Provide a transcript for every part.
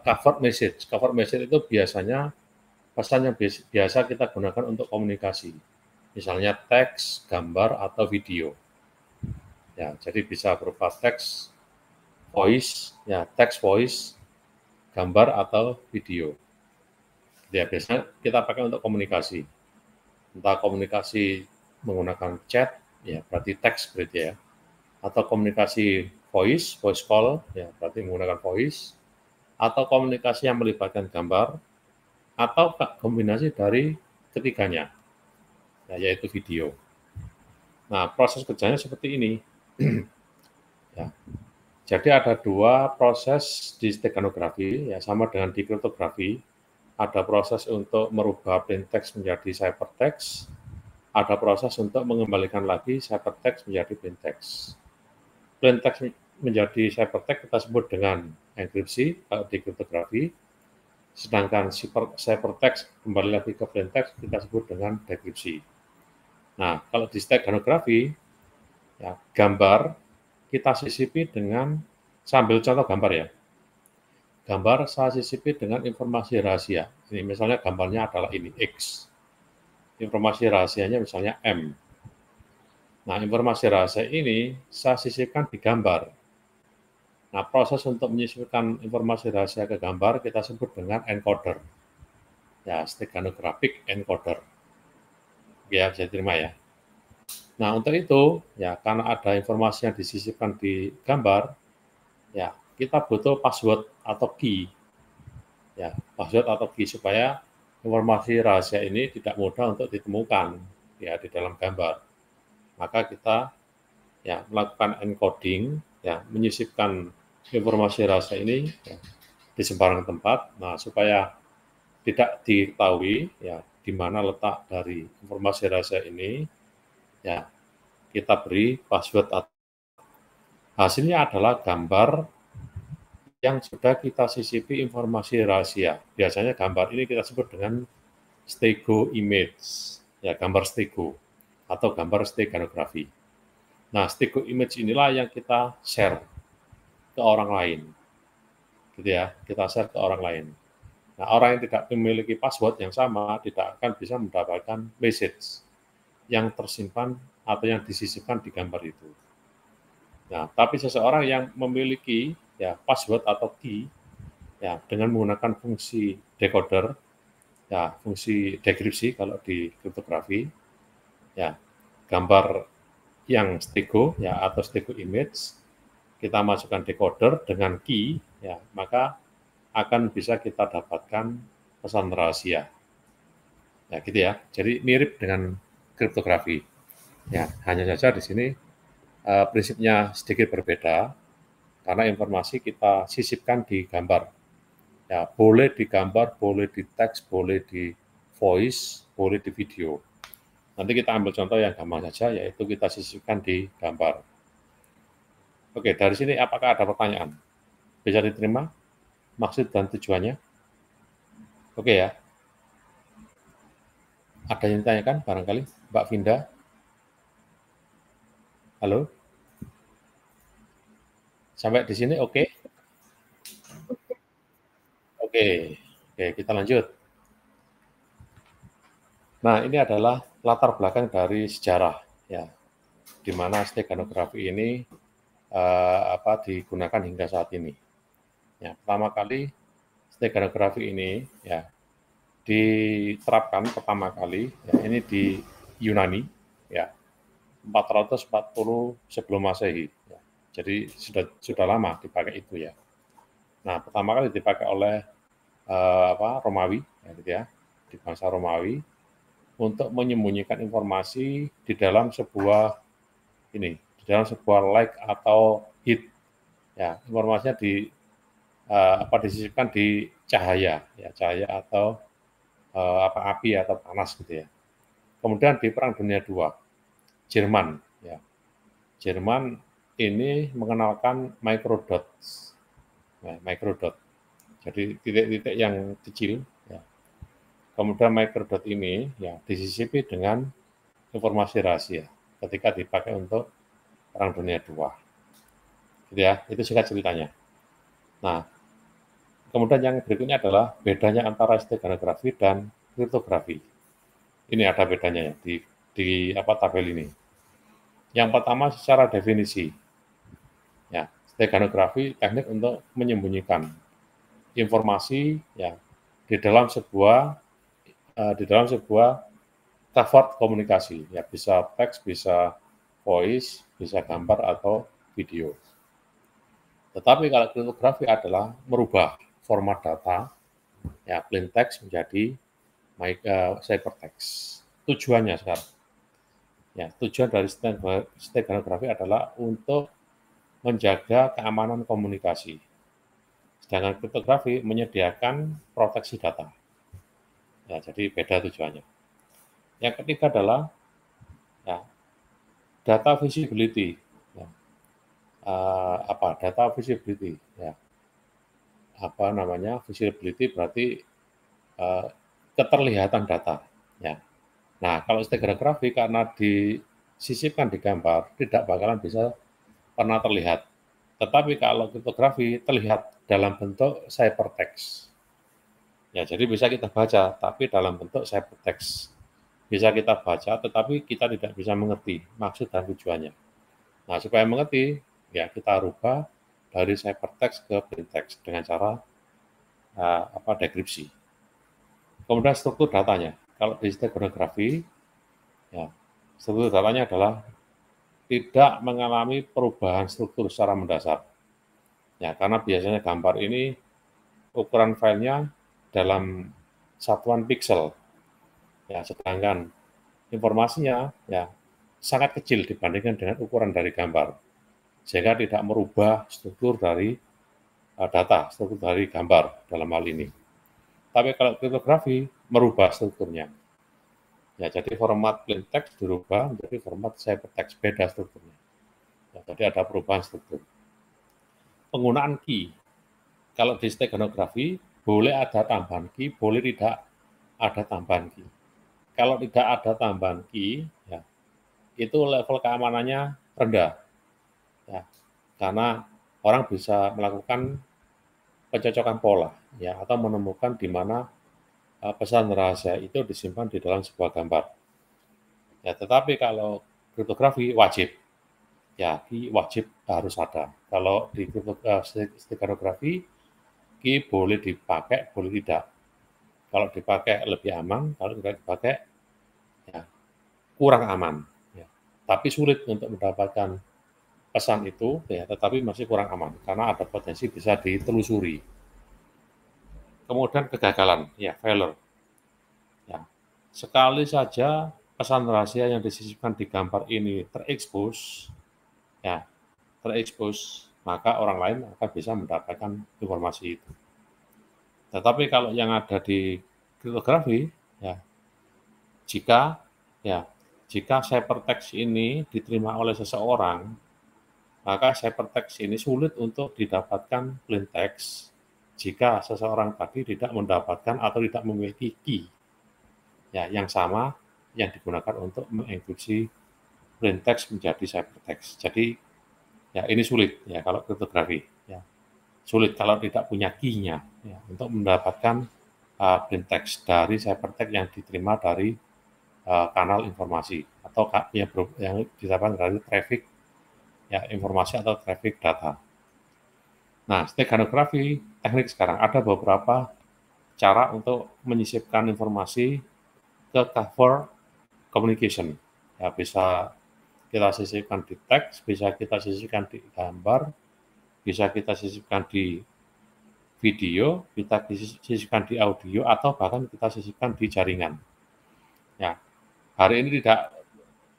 cover message. Cover message itu biasanya pesan yang biasa kita gunakan untuk komunikasi. Misalnya teks, gambar, atau video. Ya, jadi bisa berupa teks, voice, ya teks, voice, gambar, atau video. Ya, biasanya kita pakai untuk komunikasi. Entah komunikasi menggunakan chat, ya berarti teks berarti ya. Atau komunikasi voice call, ya berarti menggunakan voice. Atau komunikasi yang melibatkan gambar, atau kombinasi dari ketiganya, ya, yaitu video. Nah, proses kerjanya seperti ini. Ya. Jadi ada dua proses di steganografi, ya sama dengan di kriptografi. Ada proses untuk merubah plain text menjadi ciphertext, ada proses untuk mengembalikan lagi ciphertext menjadi plain text. Plain text menjadi ciphertext kita sebut dengan enkripsi kalau di kriptografi, sedangkan ciphertext kembali lagi ke plain text kita sebut dengan dekripsi. Nah, kalau di steganografi, ya, gambar kita sisipi dengan, sambil contoh gambar ya, gambar saya sisipi dengan informasi rahasia. Ini misalnya gambarnya adalah ini, X. Informasi rahasianya misalnya M. Nah, informasi rahasia ini saya sisipkan di gambar. Nah, proses untuk menyisipkan informasi rahasia ke gambar kita sebut dengan encoder. Ya, steganographic encoder. Ya, bisa diterima ya. Nah, untuk itu, ya karena ada informasi yang disisipkan di gambar, ya kita butuh password atau key. Ya, password atau key supaya informasi rahasia ini tidak mudah untuk ditemukan ya di dalam gambar. Maka kita ya melakukan encoding, ya menyisipkan informasi rahasia ini ya, di sembarang tempat. Nah, supaya tidak diketahui ya di mana letak dari informasi rahasia ini, ya kita beri password. Hasilnya adalah gambar yang sudah kita sisipi informasi rahasia. Biasanya gambar ini kita sebut dengan stego image, ya gambar stego atau gambar steganografi. Nah, stego image inilah yang kita share ke orang lain, gitu ya, kita share ke orang lain. Nah, orang yang tidak memiliki password yang sama tidak akan bisa mendapatkan message yang tersimpan atau yang disisipkan di gambar itu. Nah, tapi seseorang yang memiliki ya password atau key ya dengan menggunakan fungsi decoder, ya fungsi dekripsi kalau di kriptografi, ya gambar yang stego ya atau stego image kita masukkan decoder dengan key, ya maka akan bisa kita dapatkan pesan rahasia. Ya gitu ya. Jadi mirip dengan kriptografi. Ya, hanya saja di sini prinsipnya sedikit berbeda karena informasi kita sisipkan di gambar. Ya, boleh di gambar, boleh di teks, boleh di voice, boleh di video. Nanti kita ambil contoh yang gampang saja, yaitu kita sisipkan di gambar. Oke, dari sini apakah ada pertanyaan? Bisa diterima maksud dan tujuannya? Oke ya. Ada yang ditanyakan barangkali? Mbak Vinda? Halo? Sampai di sini oke? Oke. Oke, kita lanjut. Nah, ini adalah latar belakang dari sejarah, ya, di mana steganografi ini digunakan hingga saat ini. Ya, pertama kali steganografi ini ya diterapkan pertama kali ya, ini di Yunani ya 440 sebelum Masehi. Ya. Jadi sudah lama dipakai itu ya. Nah, pertama kali dipakai oleh Romawi ya, gitu ya, di bangsa Romawi untuk menyembunyikan informasi di dalam sebuah like atau hit. Ya, informasinya disisipkan di cahaya, ya cahaya atau api atau panas gitu ya. Kemudian di Perang Dunia II, Jerman, ya Jerman ini mengenalkan microdot, ya, microdot. Jadi titik-titik yang kecil, ya. Kemudian microdot ini ya disisipi dengan informasi rahasia ketika dipakai untuk Perang Dunia II. Gitu ya, itu singkat ceritanya. Nah, Kemudian yang berikutnya adalah bedanya antara steganografi dan kriptografi. Ini ada bedanya ya di tabel ini. Yang pertama secara definisi. Ya, steganografi teknik untuk menyembunyikan informasi ya di dalam sebuah covered komunikasi. Ya, bisa teks, bisa voice, bisa gambar atau video. Tetapi kalau kriptografi adalah merubah format data, ya plain text menjadi ciphertext. Tujuannya sekarang, ya tujuan dari steganografi adalah untuk menjaga keamanan komunikasi. Sedangkan kriptografi menyediakan proteksi data. Ya, jadi beda tujuannya. Yang ketiga adalah ya, data visibility. Ya, data visibility? Ya, visibility berarti keterlihatan data. Ya. Nah, kalau steganografi karena disisipkan di gambar, tidak bakalan bisa pernah terlihat. Tetapi kalau kriptografi terlihat dalam bentuk ciphertext. Ya, jadi bisa kita baca, tapi dalam bentuk ciphertext. Bisa kita baca, tetapi kita tidak bisa mengerti maksud dan tujuannya. Nah, supaya mengerti, ya kita rubah dari ciphertext ke plain text dengan cara dekripsi. Kemudian struktur datanya. Kalau di steganografi, ya, struktur datanya adalah tidak mengalami perubahan struktur secara mendasar. Ya, karena biasanya gambar ini ukuran filenya dalam satuan piksel. Ya, sedangkan informasinya ya sangat kecil dibandingkan dengan ukuran dari gambar. Sehingga tidak merubah struktur dari data, struktur dari gambar dalam hal ini. Tapi kalau kriptografi merubah strukturnya. Ya, jadi format plain text dirubah menjadi format ciphertext, beda strukturnya. Ya, jadi ada perubahan struktur. Penggunaan key. Kalau di steganografi, boleh ada tambahan key, boleh tidak ada tambahan key. Kalau tidak ada tambahan key, ya, itu level keamanannya rendah. Ya, karena orang bisa melakukan pencocokan pola, ya, atau menemukan di mana pesan rahasia itu disimpan di dalam sebuah gambar. Ya, tetapi kalau kriptografi wajib, ya key wajib harus ada. Kalau di steganografi, key boleh dipakai, boleh tidak. Kalau dipakai lebih aman, kalau tidak dipakai ya kurang aman. Ya. Tapi sulit untuk mendapatkan pesan itu, ya, tetapi masih kurang aman karena ada potensi bisa ditelusuri. Kemudian kegagalan, ya failure. Ya. Sekali saja pesan rahasia yang disisipkan di gambar ini terekspos, ya terekspos, maka orang lain akan bisa mendapatkan informasi itu. Tetapi kalau yang ada di kriptografi, ya jika ya jika ciphertext ini diterima oleh seseorang, maka ciphertext ini sulit untuk didapatkan plain text jika seseorang tadi tidak mendapatkan atau tidak memiliki key ya yang sama yang digunakan untuk mengenkripsi plain text menjadi ciphertext. Jadi ya ini sulit ya kalau kriptografi ya. Sulit kalau tidak punya key-nya ya, untuk mendapatkan plain text dari ciphertext yang diterima dari kanal informasi atau yang didapatkan dari traffic ya informasi atau traffic data. Nah, steganografi teknik sekarang ada beberapa cara untuk menyisipkan informasi ke cover communication. Ya, bisa kita sisipkan di teks, bisa kita sisipkan di gambar, bisa kita sisipkan di video, kita sisipkan di audio, atau bahkan kita sisipkan di jaringan. Ya, hari ini tidak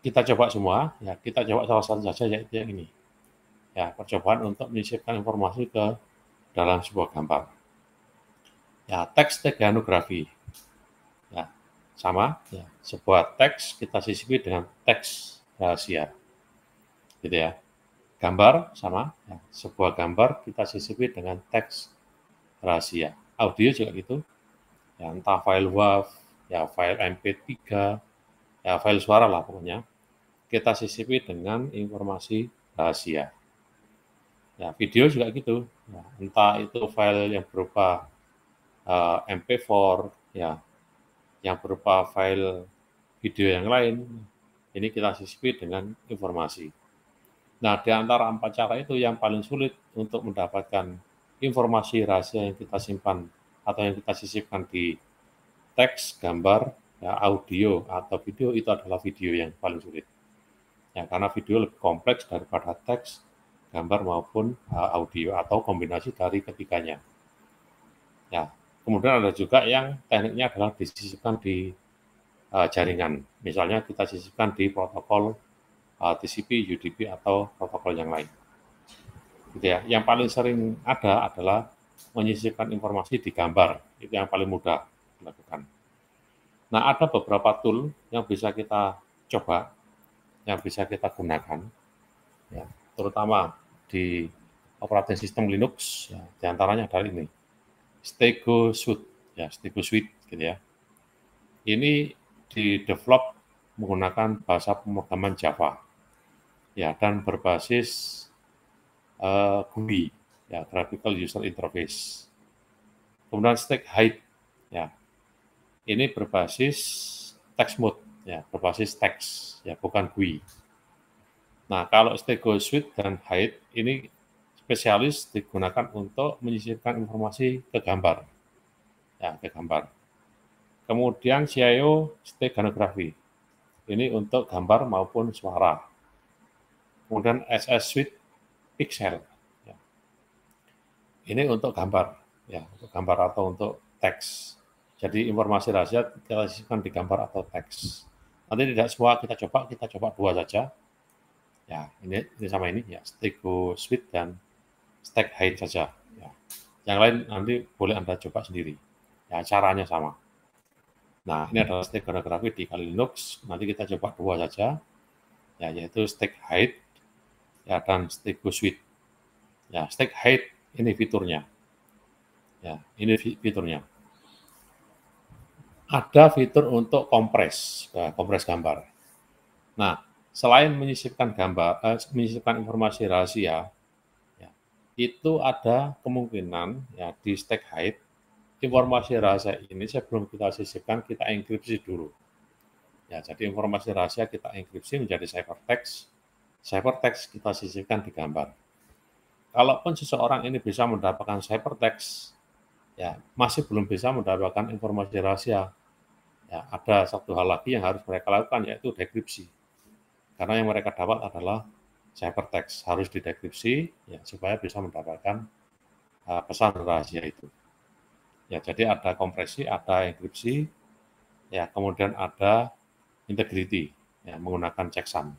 kita coba semua, ya kita coba salah satu saja yaitu yang ini. Ya, percobaan untuk menyisipkan informasi ke dalam sebuah gambar. Ya, teks steganografi. Ya, sama, ya, sebuah teks kita sisipi dengan teks rahasia. Gitu ya. Gambar sama, ya, sebuah gambar kita sisipi dengan teks rahasia. Audio juga gitu. Ya, entah file WAV, ya file MP3, ya file suara lah pokoknya. Kita sisipi dengan informasi rahasia. Ya, video juga gitu. Ya, entah itu file yang berupa MP4, ya, yang berupa file video yang lain, ini kita sisipi dengan informasi. Nah, di antara 4 cara itu yang paling sulit untuk mendapatkan informasi rahasia yang kita simpan atau yang kita sisipkan di teks, gambar, ya, audio, atau video itu adalah video yang paling sulit. Ya, karena video lebih kompleks daripada teks, gambar maupun audio atau kombinasi dari ketiganya. Ya, kemudian ada juga yang tekniknya adalah disisipkan di jaringan. Misalnya kita sisipkan di protokol TCP, UDP, atau protokol yang lain. Gitu ya. Yang paling sering ada adalah menyisipkan informasi di gambar. Itu yang paling mudah dilakukan. Nah, ada beberapa tool yang bisa kita coba, yang bisa kita gunakan, ya, terutama di operating system Linux, ya, diantaranya adalah ini, Stego Suite, ya, Stego Suite, gitu ya. Ini di-develop menggunakan bahasa pemrograman Java, ya, dan berbasis GUI, ya, Graphical User Interface. Kemudian StackHide, ya, ini berbasis text mode, ya, berbasis teks, ya, bukan GUI. Nah, kalau Stego Suite dan Hide ini spesialis digunakan untuk menyisipkan informasi ke gambar, ya, ke gambar. Kemudian CIO Steganography, ini untuk gambar maupun suara. Kemudian SS Suite Pixel, ya, ini untuk gambar, ya, untuk gambar atau untuk teks. Jadi informasi rahasia kita sisipkan di gambar atau teks. Nanti tidak semua kita coba 2 saja. Ya, ini sama ini, ya, Stego Suite dan StackHide saja. Ya. Yang lain nanti boleh Anda coba sendiri. Ya, caranya sama. Nah, ini adalah steganography di Kali Linux. Nanti kita coba 2 saja, ya, yaitu StackHide, ya, dan Stego Suite. Ya, StackHide ini fiturnya. Ya, ini fiturnya. Ada fitur untuk kompres gambar. Nah, selain menyisipkan menyisipkan informasi rahasia, ya, itu ada kemungkinan, ya, di StackHide informasi rahasia ini sebelum kita sisipkan kita enkripsi dulu. Ya, jadi informasi rahasia kita enkripsi menjadi ciphertext. Ciphertext kita sisipkan di gambar. Kalaupun seseorang ini bisa mendapatkan ciphertext, ya, masih belum bisa mendapatkan informasi rahasia. Ya, ada satu hal lagi yang harus mereka lakukan, yaitu dekripsi. Karena yang mereka dapat adalah ciphertext, harus didekripsi, ya, supaya bisa mendapatkan pesan rahasia itu. Ya, jadi ada kompresi, ada enkripsi, ya, kemudian ada integrity, ya, menggunakan checksum.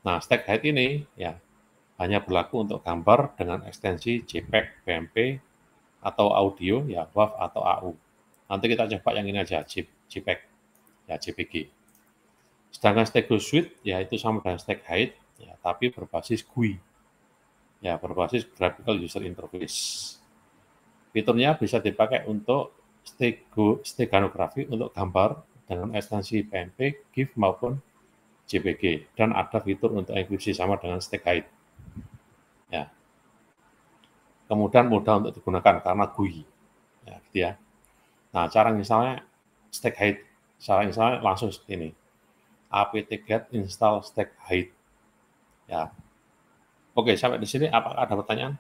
Nah, StackHide ini, ya, hanya berlaku untuk gambar dengan ekstensi JPEG, PNG, atau audio, ya, WAV atau AU. Nanti kita coba yang ini aja, JPEG, ya, JPG. Sedangkan Stego Suite, ya, itu sama dengan StackHide, ya, tapi berbasis GUI, ya, berbasis Graphical User Interface. Fiturnya bisa dipakai untuk steganography untuk gambar dengan ekstensi PNG, GIF maupun JPG, dan ada fitur untuk enkripsi sama dengan StackHide. Ya. Kemudian mudah untuk digunakan karena GUI, ya, gitu ya. Nah, cara misalnya StackHide, cara misalnya langsung seperti ini, apt-get install StackHide. Ya. Oke, sampai di sini apakah ada pertanyaan?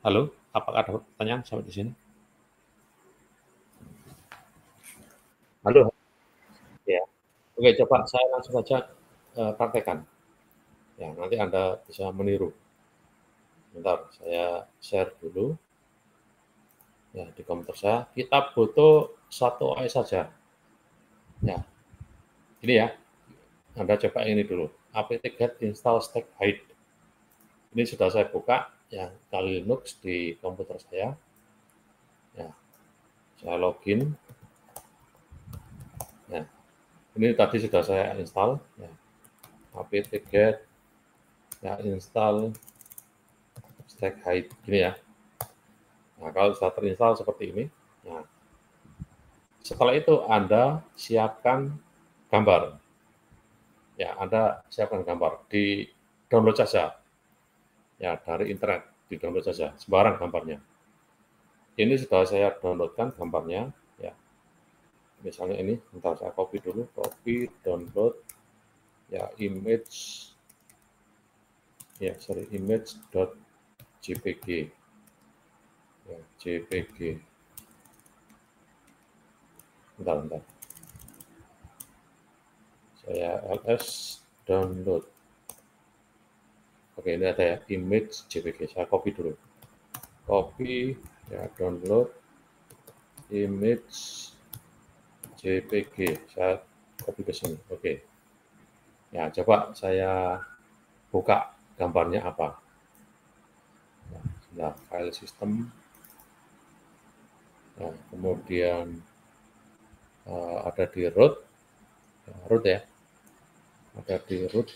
Halo, apakah ada pertanyaan sampai di sini? Halo. Ya. Oke, coba saya langsung saja praktekkan. Ya, nanti Anda bisa meniru. Bentar, saya share dulu. Ya, di komputer saya. Kita butuh 1 OS saja. Ya, ini ya. Anda coba ini dulu. apt-get install StackHide. Ini sudah saya buka, ya, Kali Linux di komputer saya. Ya, saya login. Ya, ini tadi sudah saya install. Ya, apt-get, ya, install StackHide. Gini ya. Nah, kalau sudah terinstall seperti ini, nah, setelah itu Anda siapkan gambar. Ya, Anda siapkan gambar, di download saja. Ya, dari internet, di download saja, sembarang gambarnya. Ini sudah saya downloadkan gambarnya, ya. Misalnya ini, bentar saya copy dulu, copy, download, ya, image, ya, sorry, image.jpg, ya, jpg. Bentar. Saya ls download. Oke, ini ada ya, image jpg. Saya copy dulu. Copy, ya, download, image jpg. Saya copy ke sini. Oke. Ya, coba saya buka gambarnya apa. Nah, file system. Nah, kemudian ada di root, ya, ada di root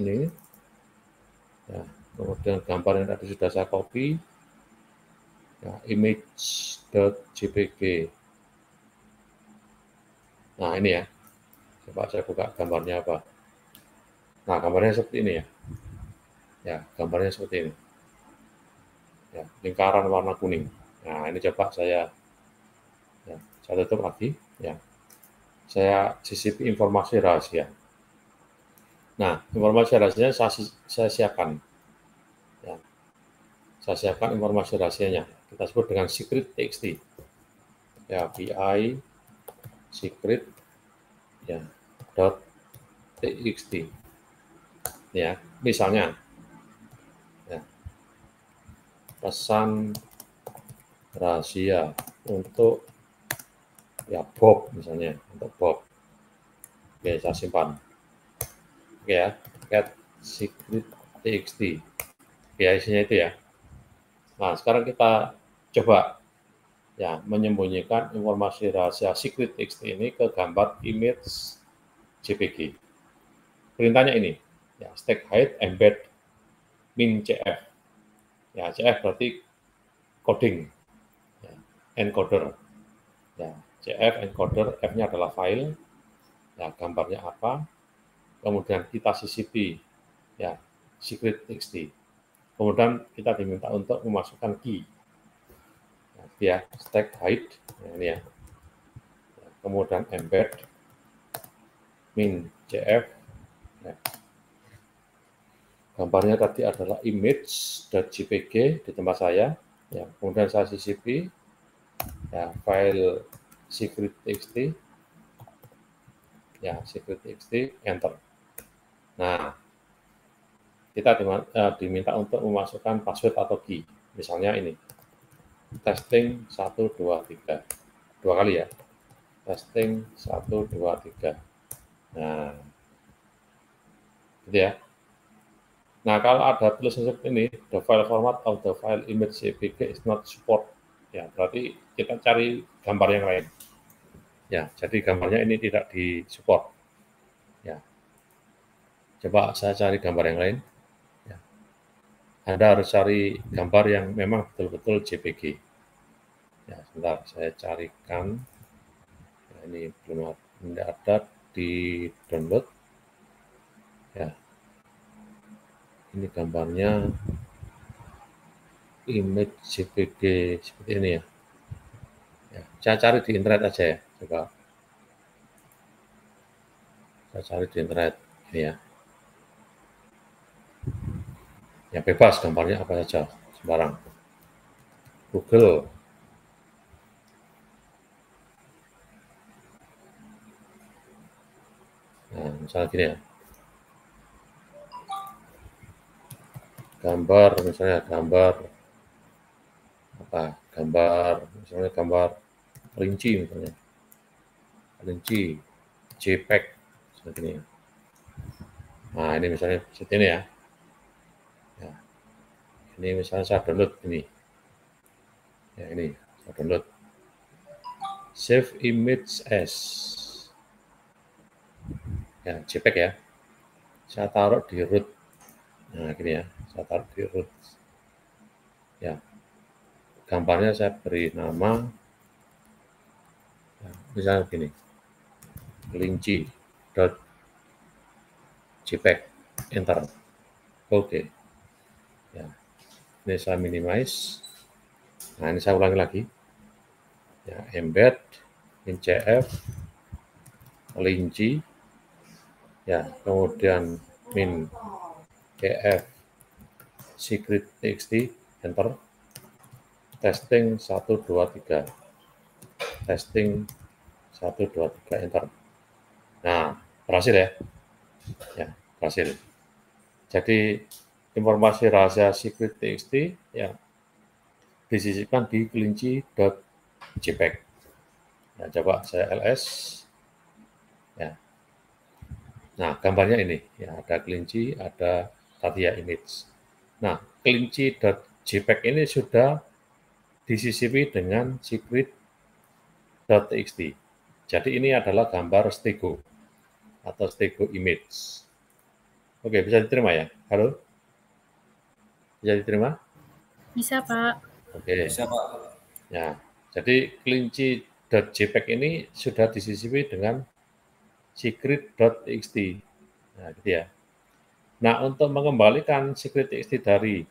ini. Ya, kemudian gambar yang tadi sudah saya copy, ya, image.jpg. Nah, ini ya. Coba saya buka gambarnya apa. Nah, gambarnya seperti ini ya. Ya, gambarnya seperti ini. Ya, lingkaran warna kuning. Nah, ini coba saya tutup lagi. Ya, saya sisipi informasi rahasia. Nah, informasi rahasianya saya siapkan. Ya, saya siapkan informasi rahasianya. Kita sebut dengan secret txt. Ya, bi secret, ya, .txt. Ya, misalnya, ya, pesan rahasia untuk, ya, Bob, misalnya, untuk Bob. Oke, saya simpan. Oke ya, get secret txt. Ya, isinya itu ya. Nah, sekarang kita coba, ya, menyembunyikan informasi rahasia secret txt ini ke gambar image jpg. Perintahnya ini, ya, stack hide embed min cf. Ya, cf berarti coding, ya, encoder. Ya, cf encoder, f-nya adalah file, ya, gambarnya apa, kemudian kita sisipi, ya, secret txt. Kemudian kita diminta untuk memasukkan key, ya, stack hide, ya, ini ya. Kemudian embed min cf, ya. Gambarnya tadi adalah image.jpg di tempat saya, ya. Kemudian saya sisipi, ya, file secret txt, ya, secret txt, enter. Nah, kita diminta untuk memasukkan password atau key. Misalnya ini, testing 1, 2, 3. 2 kali ya. Testing 1, 2, 3. Nah, gitu ya. Nah, kalau ada tulisan seperti ini, the file format of the file image jpg is not support. Ya, berarti kita cari gambar yang lain. Ya, jadi gambarnya ini tidak disupport. Ya. Coba saya cari gambar yang lain. Anda harus cari gambar yang memang betul-betul JPG. Ya, sebentar, saya carikan. Nah, ini belum ada di download. Ya, ini gambarnya image JPG seperti ini ya. Ya, saya cari di internet aja ya, coba. Saya cari di internet, ini ya. Ya, bebas gambarnya apa saja, sembarang. Google. Nah, misalnya gini ya. Gambar, misalnya gambar apa? Misalnya gambar kelinci misalnya. Kelinci, JPEG, seperti ini. Nah, ini misalnya seperti ini ya. Ya. Ini misalnya saya download ini. Ya, ini saya download. Save image as. Ya, JPEG ya. Saya taruh di root. Nah, gini ya. Saya taruh di root. Ya. Gambarnya saya beri nama. Ya, misalnya gini. Kelinci. JPEG. Enter. Oke. Ya. Ini saya minimize. Nah, ini saya ulangi lagi. Ya, embed, min.cf, kelinci, ya, kemudian min.cf, secret txt, enter, testing 1, 2, 3, testing 1, 2, 3, enter. Nah, berhasil ya? Ya, berhasil. Jadi, informasi rahasia secret txt, ya, disisipkan di kelinci.jpg. Ya, coba saya ls. Ya. Nah, gambarnya ini, ya, ada kelinci, ada tadi ya image. Nah, kelinci.jpg ini sudah disisipi dengan secret.txt. Jadi ini adalah gambar stego atau stego image. Oke, bisa diterima ya? Halo? Bisa diterima? Bisa, Pak. Oke. Bisa, Pak. Ya, jadi kelinci.jpg ini sudah disisipi dengan secret.txt. Nah, gitu ya. Nah, untuk mengembalikan secret.txt dari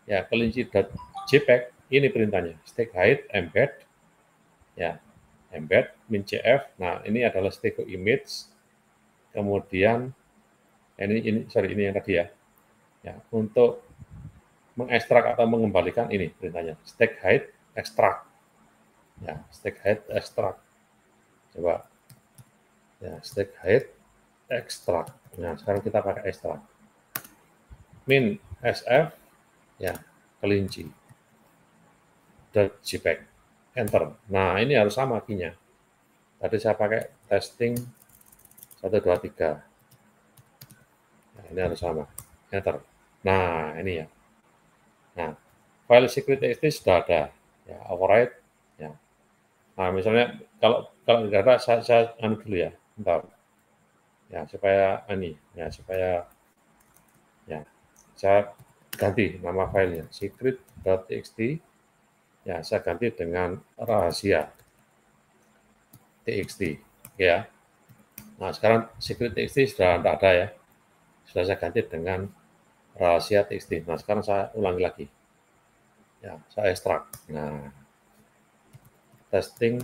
ya kelinci.jpg, ini perintahnya, stack hide embed, ya, embed min.cf. Nah, ini adalah stego image. Kemudian ini yang tadi ya. Ya, untuk mengekstrak atau mengembalikan ini perintahnya, stack hide extract. Ya, stack hide extract. Coba. Ya, stack hide extract. Nah, sekarang kita pakai extract. Min sf, ya, kelinci. .jpg, enter. Nah, ini harus sama key-nya. Tadi saya pakai testing 1, 2, 3. Nah, ini harus sama. Enter. Nah, ini ya. Nah, file secret.txt sudah ada. Ya, override. Ya. Nah, misalnya kalau tidak ada, saya dulu ya. Bentar. Ya, supaya ini, ya, supaya ya, saya ganti nama filenya secret.txt. Ya, saya ganti dengan rahasia txt. Ya. Nah, sekarang secret txt sudah tidak ada ya. Sudah saya ganti dengan rahasia txt. Nah, sekarang saya ulangi lagi. Ya, saya ekstrak. Nah, testing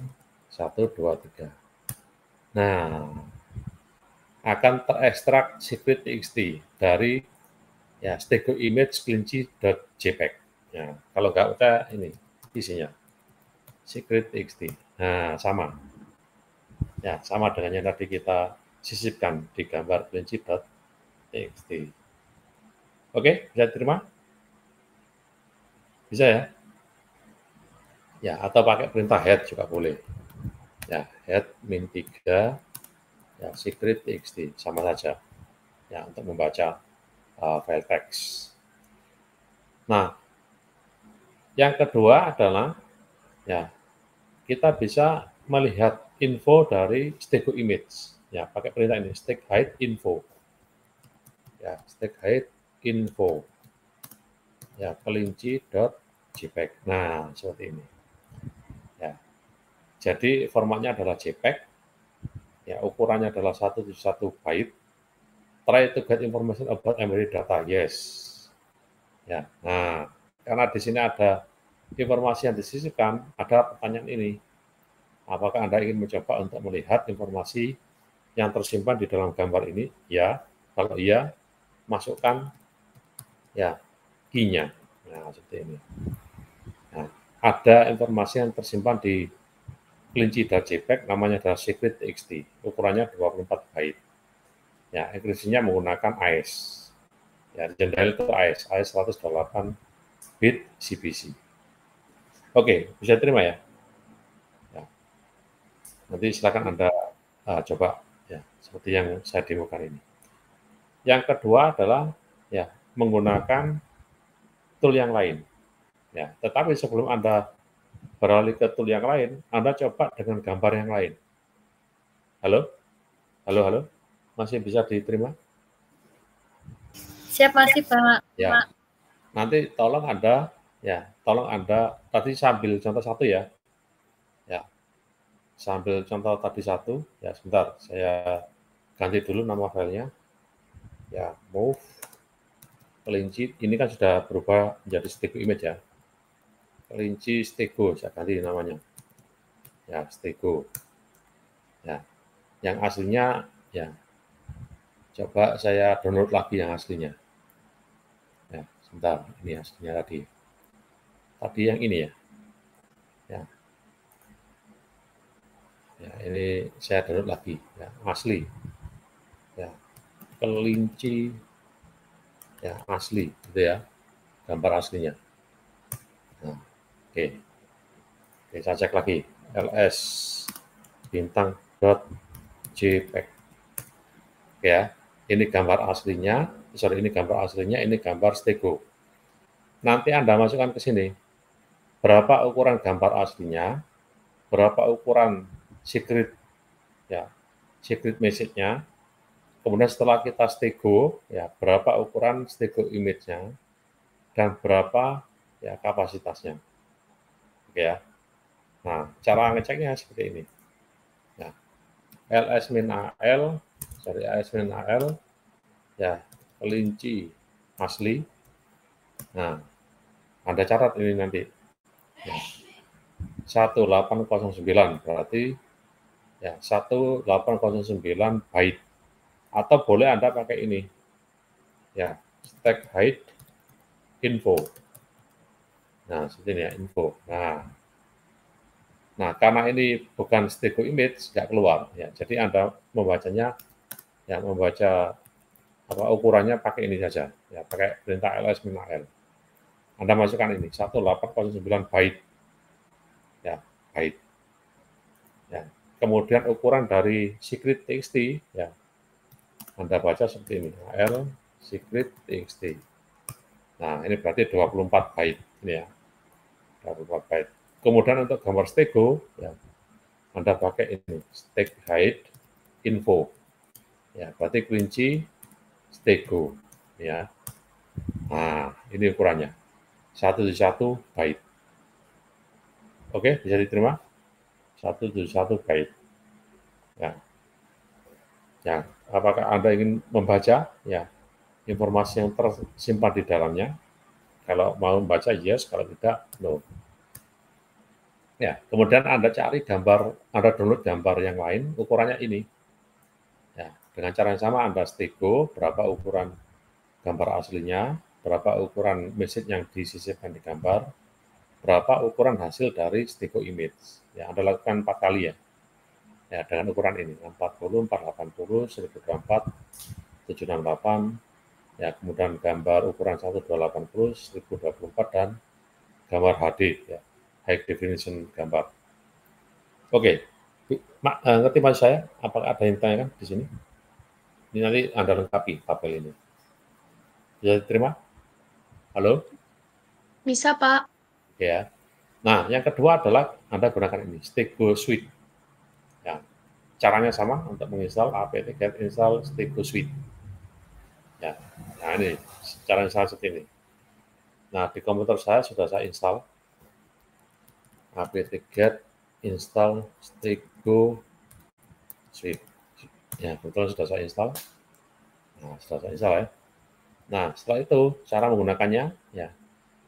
1, 2, 3. Nah, akan terekstrak secret txt dari ya stego image kelinci.jpg. Ya, kalau nggak kita ini isinya secret txt. Nah, sama. Ya, sama dengan yang tadi kita sisipkan di gambar kelinci.txt. Oke, bisa diterima? Bisa ya? Ya, atau pakai perintah head juga boleh. Ya, head min3, ya, secret txt, sama saja. Ya, untuk membaca file teks. Nah, yang kedua adalah, ya, kita bisa melihat info dari stego image. Ya, pakai perintah ini, stack hide info. Ya, stack hide info. Ya, kelinci.jpg. Nah, seperti ini. Ya, jadi formatnya adalah JPEG. Ya, ukurannya adalah 171 byte. Try to get information about embedded data. Yes. Ya, nah, karena di sini ada informasi yang disisipkan, ada pertanyaan ini. Apakah Anda ingin mencoba untuk melihat informasi yang tersimpan di dalam gambar ini? Ya. Kalau iya, masukkan ya key-nya. Nah, seperti ini. Nah, ada informasi yang tersimpan di kelinci.jpg, namanya adalah secret txt. Ukurannya 24 byte. Ya, enkripsinya menggunakan AES. Ya, di jendela itu AES 128 bit CBC. Oke, bisa terima ya? Ya. Nanti silakan Anda coba ya, seperti yang saya demokan ini. Yang kedua adalah ya menggunakan tool yang lain. Ya, tetapi sebelum Anda beralih ke tool yang lain, Anda coba dengan gambar yang lain. Halo? Halo, halo? Masih bisa diterima? Siap, masih, Pak. Ya. Nanti tolong Anda tadi sambil contoh satu ya. Ya. Sambil contoh tadi satu, ya sebentar, saya ganti dulu nama filenya. Ya, move kelinci, ini kan sudah berubah menjadi stego image ya. kelinci stego, saya ganti namanya. Ya, stego. Ya, yang aslinya ya coba saya download lagi yang aslinya. Ya, sebentar, ini aslinya tadi. Tadi yang ini ya. Ya, ya ini saya download lagi, ya, asli. Ya, kelinci ya asli, gitu ya, gambar aslinya. Nah, oke, oke, saya cek lagi, ls bintang .jpeg. Oke ya, ini gambar aslinya, sorry ini gambar aslinya, ini gambar stego. Nanti Anda masukkan ke sini, berapa ukuran gambar aslinya, berapa ukuran secret, ya, secret message-nya, kemudian setelah kita stego, ya, berapa ukuran stego image-nya, dan berapa ya kapasitasnya. Oke ya. Nah, cara ngeceknya seperti ini. Nah, ls-al, sorry, ls-al, ya, kelinci asli. Nah, Anda catat ini nanti. Ya, 1809 berarti ya 1809 byte. Atau boleh Anda pakai ini. Ya, stack height info. Nah, seperti ini ya, info. Nah, karena ini bukan stego image, nggak keluar. Ya, jadi Anda membacanya, ya membaca apa ukurannya pakai ini saja. Ya, pakai perintah ls-al. Anda masukkan ini 1809 byte. Ya, byte. Ya. Kemudian ukuran dari secret txt, ya Anda baca seperti ini, l secret txt. Nah, ini berarti 24 byte ini ya, 24 byte. Kemudian untuk gambar stego, ya Anda pakai ini, stack height info. Ya, berarti kelinci stego, ya. Nah, ini ukurannya 171 byte. Oke, bisa diterima? 171 byte. Ya. Ya, apakah Anda ingin membaca? Ya, informasi yang tersimpan di dalamnya. Kalau mau membaca, yes. Kalau tidak, no. Ya, kemudian Anda cari gambar, Anda download gambar yang lain, ukurannya ini. Ya, dengan cara yang sama Anda stego, berapa ukuran gambar aslinya, berapa ukuran message yang disisipkan di gambar, berapa ukuran hasil dari stego image. Ya, Anda lakukan 4 kali ya. Ya, dengan ukuran ini, 40, 480, 1024, 768, ya, kemudian gambar ukuran 1280, 1024, dan gambar HD, ya, high definition gambar. Oke, ngerti maksud saya? Apakah ada yang ditanyakan di sini? Ini nanti Anda lengkapi tabel ini. Bisa diterima? Halo? Bisa, Pak. Ya. Nah, yang kedua adalah Anda gunakan ini, Stego Suite. Ya, caranya sama untuk menginstal apt get install Stego Suite. Ya, nah ini caranya saya seperti ini. Nah, di komputer saya sudah saya install apt-get install Stego Suite. Ya, kebetulan sudah saya install. Nah, sudah saya install ya. Nah, setelah itu cara menggunakannya ya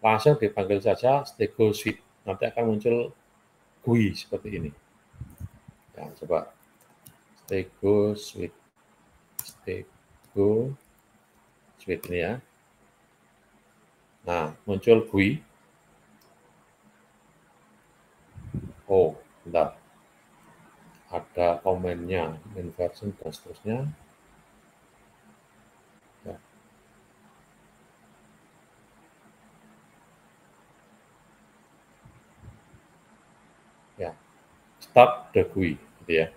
langsung dipanggil saja Stego Suite. Nanti akan muncul GUI seperti ini. Ya, coba Stego Suite. Stego Suite ini ya. Nah, muncul GUI. Oh, bentar. Ada komennya, main version dan seterusnya. Ya. Ya, start the GUI, gitu ya.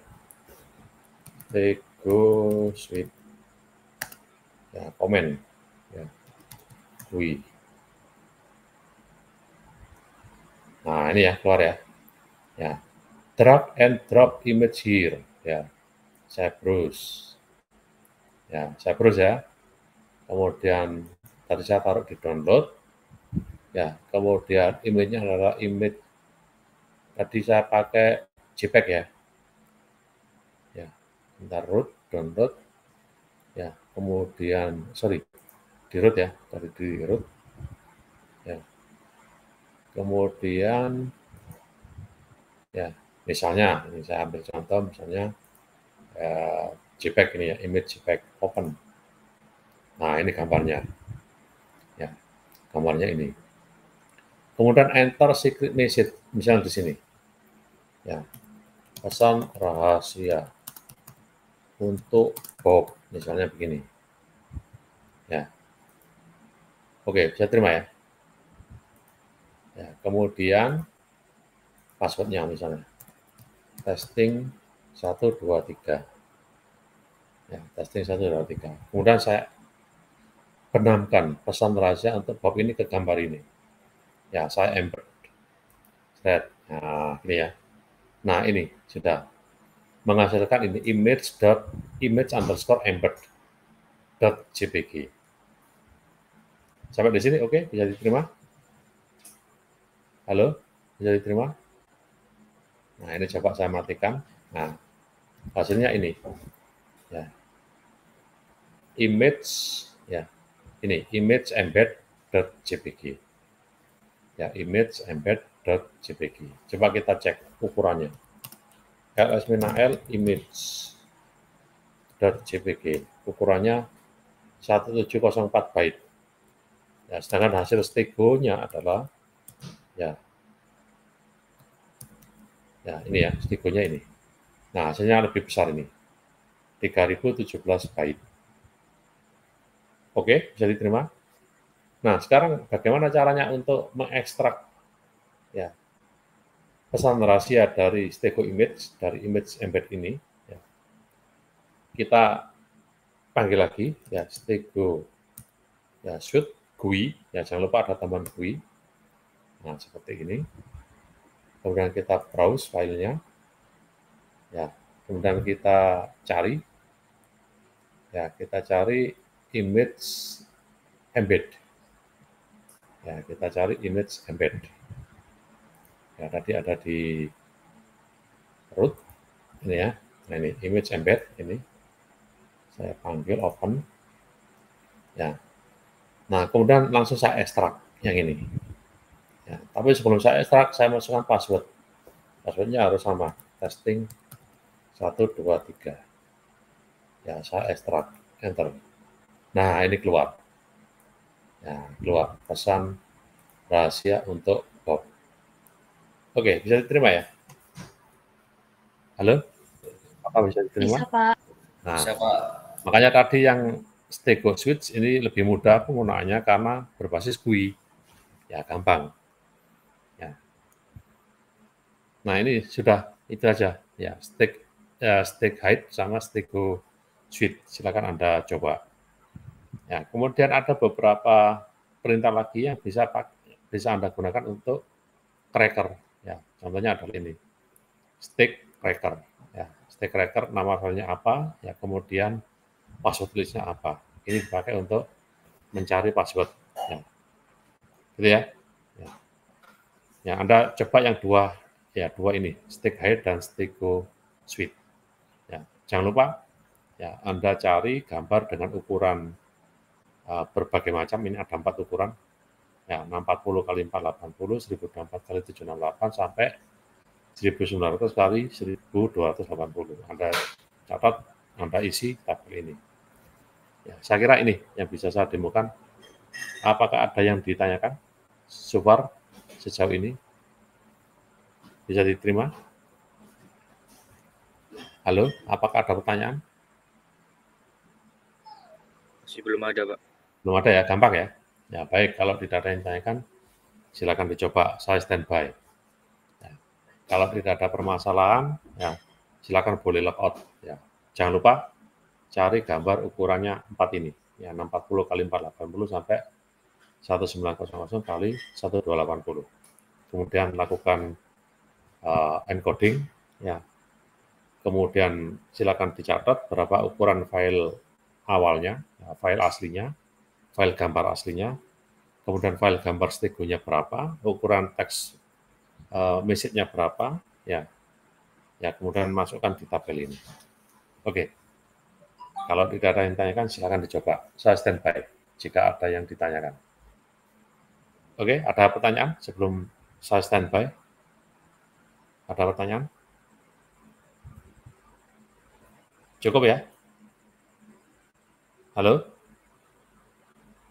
Stego Suite. Ya, komen. Ya, GUI. Nah, ini ya, keluar ya. Ya, drag and drop image here. Ya, saya browse. Ya, saya browse ya. Kemudian tadi saya taruh di download. Ya, kemudian image-nya adalah image tadi saya pakai JPEG ya. Ya, bentar root, download. Ya, kemudian sorry, di root ya, tadi di root. Ya. Kemudian, ya, misalnya, ini saya ambil contoh, misalnya JPEG ini ya, image JPEG open. Nah, ini gambarnya. Ya, gambarnya ini. Kemudian enter secret message, misalnya di sini. Ya, pesan rahasia untuk Bob, misalnya begini. Ya, oke, bisa terima ya. Ya, kemudian passwordnya misalnya testing 1 2 3. Ya, testing 1 2 3. Kemudian saya benamkan pesan rahasia untuk Bob ini ke gambar ini. Ya, saya embed. Nah, ini ya. Nah, ini sudah menghasilkan ini image underscore embed .jpg. Sampai di sini oke, bisa diterima? Halo, bisa diterima? Nah, ini coba saya matikan. Nah, hasilnya ini. Ya. Image ya. Ini image embed.jpg. Ya, image embed.jpg. Coba kita cek ukurannya. ls-l image.jpg. Ukurannya 1704 byte. Ya, sedangkan hasil stegonya adalah ya ini ya stegonya ini. Nah, hasilnya lebih besar ini. 3017 byte. Oke, bisa diterima? Nah, sekarang bagaimana caranya untuk mengekstrak ya pesan rahasia dari stego image, dari image embed ini? Ya. Kita panggil lagi ya stego ya shoot GUI, ya jangan lupa ada tambahan GUI. Nah, seperti ini. Kemudian kita browse filenya, ya. Kemudian kita cari, ya kita cari image embed. Ya, kita cari image embed. Ya, tadi ada di root, ini ya. Nah, ini image embed, ini. Saya panggil open. Ya. Nah, kemudian langsung saya ekstrak yang ini. Ya, tapi sebelum saya ekstrak, saya masukkan password. Passwordnya harus sama, testing 1 2 3. Ya, saya ekstrak, enter. Nah, ini keluar. Ya, keluar pesan rahasia untuk Bob. Oke, bisa diterima ya? Halo? Apa bisa diterima? Bisa, Pak. Nah, Bisa, Pak. makanya tadi yang Stego Switch ini lebih mudah penggunaannya karena berbasis GUI. Ya, gampang. Ya. Nah, ini sudah itu aja. Ya, stick height sama Stego Switch. Silakan Anda coba. Ya, kemudian ada beberapa perintah lagi yang bisa Anda gunakan untuk cracker. Ya, contohnya adalah ini. Stick cracker. Ya, stick cracker nama filenya apa, ya kemudian password listnya apa. Ini dipakai untuk mencari password. Ya. Gitu ya. Ya. Ya, Anda coba yang dua ini, stick height dan stego suite. Ya, jangan lupa ya Anda cari gambar dengan ukuran berbagai macam. Ini ada 4 ukuran. Ya, 640 kali 480, 1024 kali 768 sampai 1900 kali 1280. Anda catat, Anda isi tabel ini. Ya, saya kira ini yang bisa saya demokan. Apakah ada yang ditanyakan so far sejauh ini? Bisa diterima? Halo, apakah ada pertanyaan? Masih belum ada, Pak. Belum ada ya, gampang ya? Ya baik, kalau tidak ada yang ditanyakan, silakan dicoba, saya standby. Ya. Kalau tidak ada permasalahan, ya silakan boleh logout. Ya. Jangan lupa cari gambar ukurannya 4 ini, ya 640 kali 480 sampai 1900 kali 1280. Kemudian lakukan encoding, ya. Kemudian silakan dicatat berapa ukuran file awalnya, ya, file aslinya, file gambar aslinya, kemudian file gambar stegonya berapa, ukuran teks message-nya berapa, ya, ya kemudian masukkan di tabel ini. Oke, kalau tidak ada yang ditanyakan, silakan dicoba. Saya standby jika ada yang ditanyakan. Oke, ada pertanyaan sebelum Saya standby. Ada pertanyaan? Cukup ya? Halo?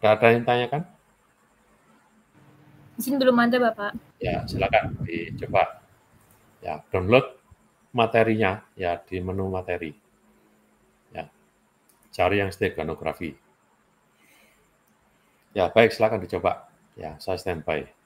Ada yang tanyakan? Izin belum ada, Bapak. Ya, silakan dicoba. Ya, download materinya ya di menu materi. Ya, cari yang steganografi. Ya, baik, silakan dicoba. Ya, saya standby.